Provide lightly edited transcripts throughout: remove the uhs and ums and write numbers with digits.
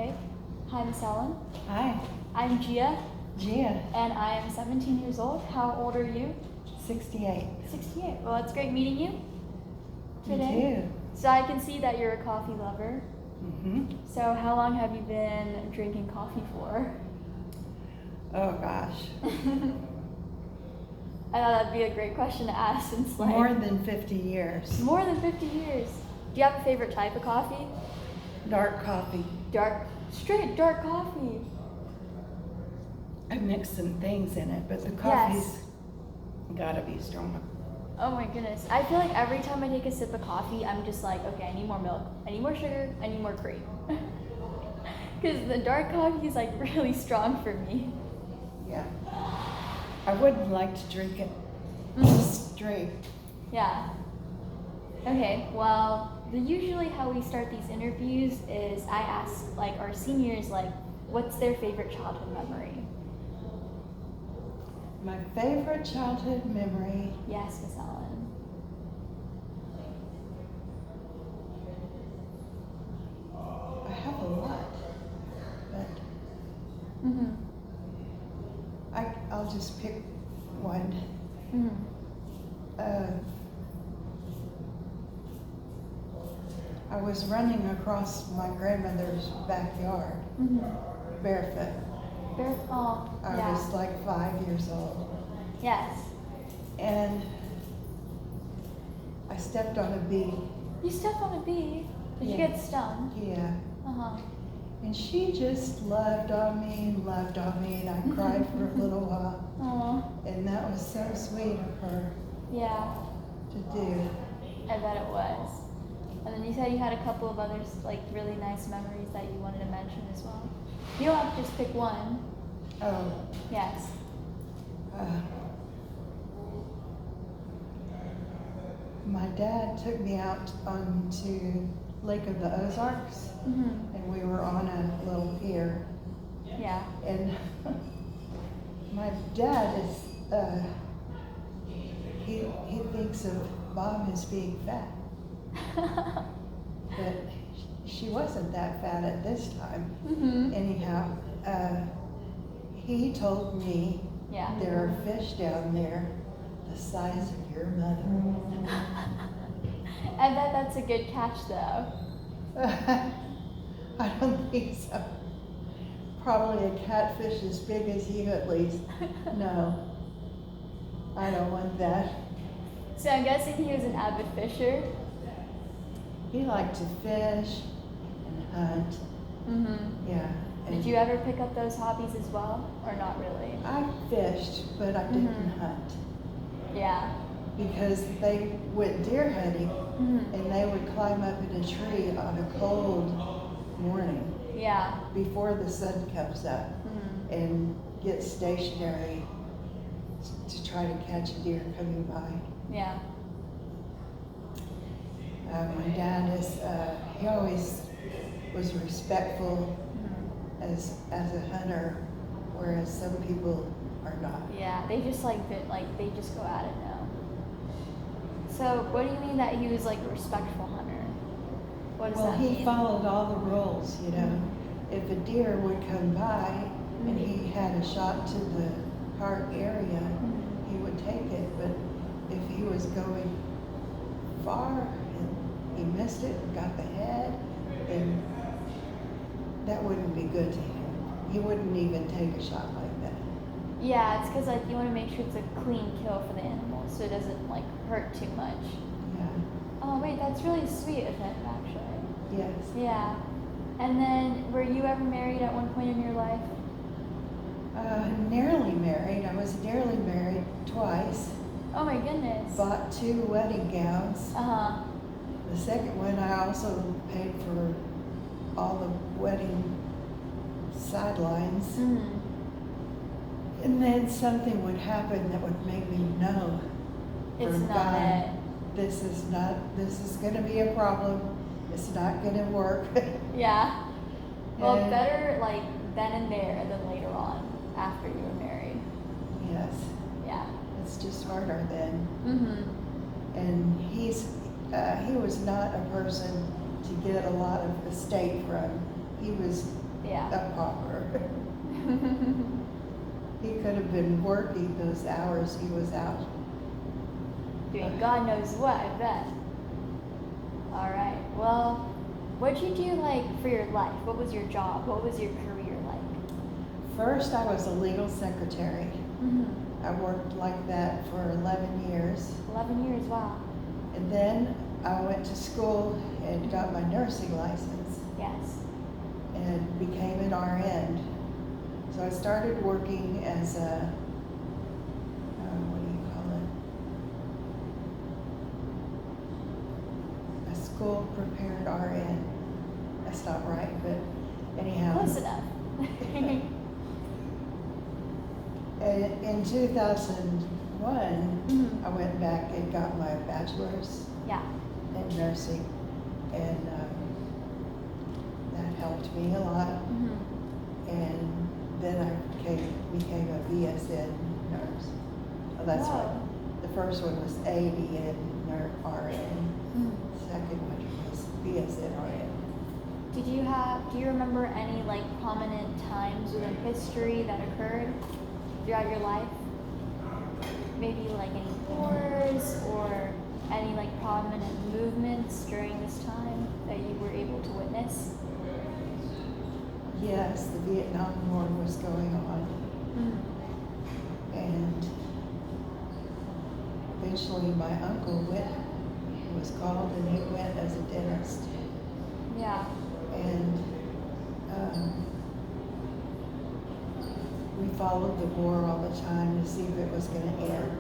Okay. Hi, Miss Ellen. Hi, I'm Gia, Gia, and I am 17 years old. How old are you? 68. 68. Well, it's great meeting you You today. too. So I can see that you're a coffee lover. Mm-hmm. So how long have you been drinking coffee for? Oh gosh, I thought that'd be a great question to ask since like more than 50 years. more than 50 years. Do you have a favorite type of coffee? Dark coffee. Straight dark coffee. I mix some things in it, but the Yes. coffee's gotta be strong. Oh my goodness. I feel like every time I take a sip of coffee, I'm just like, okay, I need more milk, I need more sugar, I need more cream. Because the dark coffee is like really strong for me. Yeah. I wouldn't like to drink it straight. Yeah. Okay, well, usually how we start these interviews is I ask like our seniors like, what's their favorite childhood memory? My favorite childhood memory, Yes, Miss Ellen. I have a lot, but Mhm. I'll just pick one. Mhm. I was running across my grandmother's backyard Mhm. barefoot. Oh, I yeah. was like 5 years old. Yes. And I stepped on a bee. You stepped on a bee. Did you Yeah. get stung? Yeah. Uh-huh. And she just loved on me, and I cried for a little while. Aw. And that was so sweet of her Yeah, to do. I bet it was. And then you said you had a couple of others, like really nice memories that you wanted to mention as well. You don't have to just pick one. Oh, Yes. my dad took me out onto Lake of the Ozarks, Mhm. and we were on a little pier. Yeah. And my dad is, he thinks of Mom as being fat, but she wasn't that fat at this time. Mhm. Anyhow, he told me Yeah. there are fish down there the size of your mother. I bet that's a good catch though. I don't think so. Probably a catfish as big as you at least. No, I don't want that. So I'm guessing he was an avid fisher. He liked to fish and hunt. Mhm. Yeah. Did you ever pick up those hobbies as well, or not really? I fished, but I didn't Mhm. hunt Yeah. because they went deer hunting Mhm. and they would climb up in a tree on a cold morning Yeah. before the sun comes up Mhm. and get stationary to try to catch a deer coming by. Yeah. My dad he always was respectful Mhm. as a hunter, whereas some people are not. Yeah, they just they just go at it now. So what do you mean that he was like a respectful hunter? What does Well, that he mean? followed all the rules, you know. If a deer would come by and he had a shot to the heart area, he would take it. But if he was going far and he missed it and got the head, then that wouldn't be good to him. He wouldn't even take a shot like that. Yeah, it's because like you want to make sure it's a clean kill for the animal, so it doesn't like hurt too much. Yeah. Oh wait, that's really sweet of him, actually. Yes. Yeah. And then, were you ever married at one point in your life? Nearly married. I was nearly married twice. Oh my goodness. Bought 2 wedding gowns. Uh-huh. The second one, I also paid for all the wedding sidelines. Mm-hmm. And then something would happen that would make me know It's from not God, it. this is gonna be a problem. It's not gonna work. Yeah. Well, And- better like then and there than later on after you were married. Yes, Yeah. it's just harder then. Mm-hmm. And he was not a person to get a lot of estate from. He was Yeah. a pauper. He could have been working those hours he was out. Doing God knows what, I bet. Alright, well, what'd you do like for your life? What was your job? What was your career like? First, I was a legal secretary. Mm-hmm. I worked like that for 11 years. 11 years, wow. And then I went to school and got my nursing license Yes. and became an RN. So I started working as a, what do you call it? A school prepared RN. That's not right, but anyhow. Close enough. And in 2001, Mhm. I went back and got my bachelor's Yeah. in nursing, and that helped me a lot. Mm-hmm. And then I became a BSN nurse. Well, that's Wow. what, the first one was ADN RN, Mm. second one was BSN RN. Do you remember any like prominent times within history that occurred throughout your life? Maybe like any wars or any like prominent movements during this time that you were able to witness? Yes, the Vietnam War was going on, and eventually my uncle was called, and he went as a dentist. Yeah. And we followed the war all the time to see if it was going to end.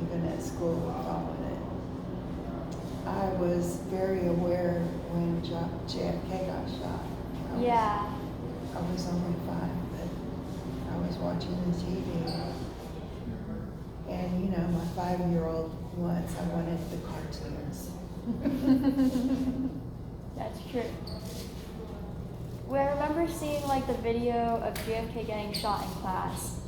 Even at school, we followed it. I was very aware when JFK got shot. Yeah. I was only 5, but I was watching the TV. And you know, my 5-year-old once, I wanted the cartoons. That's true. Well, I remember seeing like the video of JFK getting shot in class,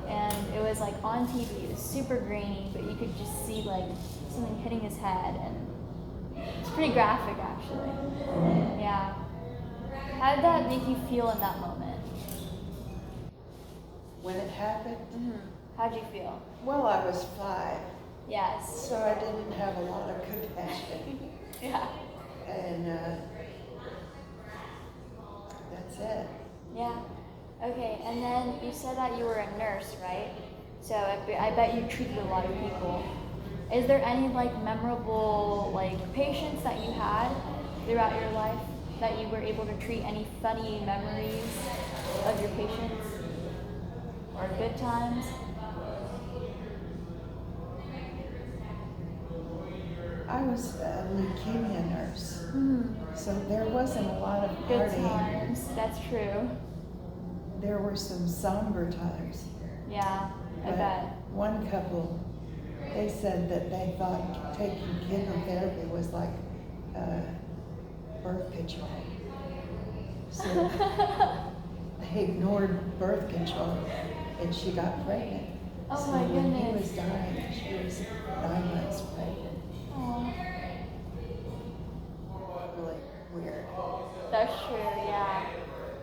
and it was like on TV. It was super grainy, but you could just see like something hitting his head, and it's pretty graphic actually. Yeah. How did that make you feel in that moment? When it happened, How'd you feel? well, I was 5, Yes. so I didn't have a lot of compassion. Yeah. And that's it. Yeah. Okay, and then you said that you were a nurse, right? So I bet you treated a lot of people. Is there any like memorable like patients that you had throughout your life that you were able to treat? Any funny memories of your patients or good times? I was a leukemia nurse, so there wasn't a lot of Good partying. times. That's true. There were some somber times. Yeah, I But bet. one couple, they said that they thought taking chemotherapy was like birth control. So they ignored birth control, and she got pregnant. Oh so my when he goodness. was dying, she was 9 months pregnant. Aw. Really weird. That's true, yeah.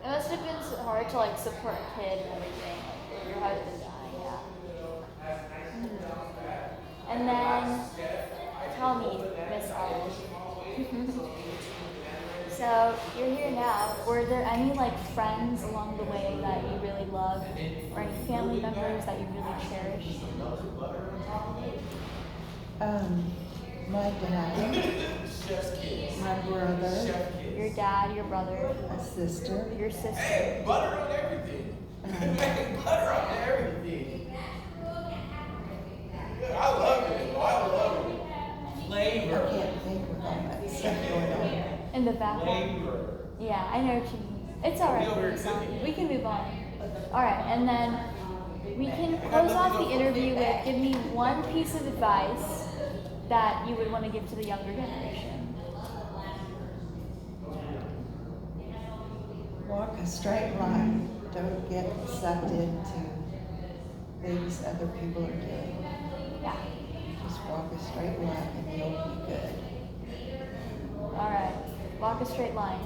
It must have been so hard to like support a kid and everything, like your husband dying, yeah. And then, tell me, Miss Ellen. So you're here now. Were there any like friends along the way that you really loved, or any family members that you really cherished? My dad, my brother, Your dad, your brother, my sister, your sister. Hey, butter on everything. Butter on everything. I love it. I love it. I Flavor. can't think with all that stuff going on. In the background. Flavor. Yeah, I know what you mean. It's alright, we can move on. Alright, and then we can close off the interview with give me one piece of advice that you would want to give to the younger generation. Walk a straight line. Don't get sucked into things other people are doing. Yeah. Just walk a straight line and you'll be good. Alright. Walk a straight line.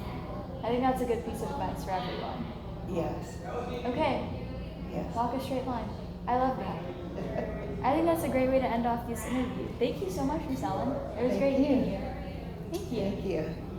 I think that's a good piece of advice for everyone. Yes, Okay, yes. walk a straight line. I love that. I think that's a great way to end off this interview. Thank you so much, Miss Ellen. It was Thank great you. meeting you. Thank you. Thank you.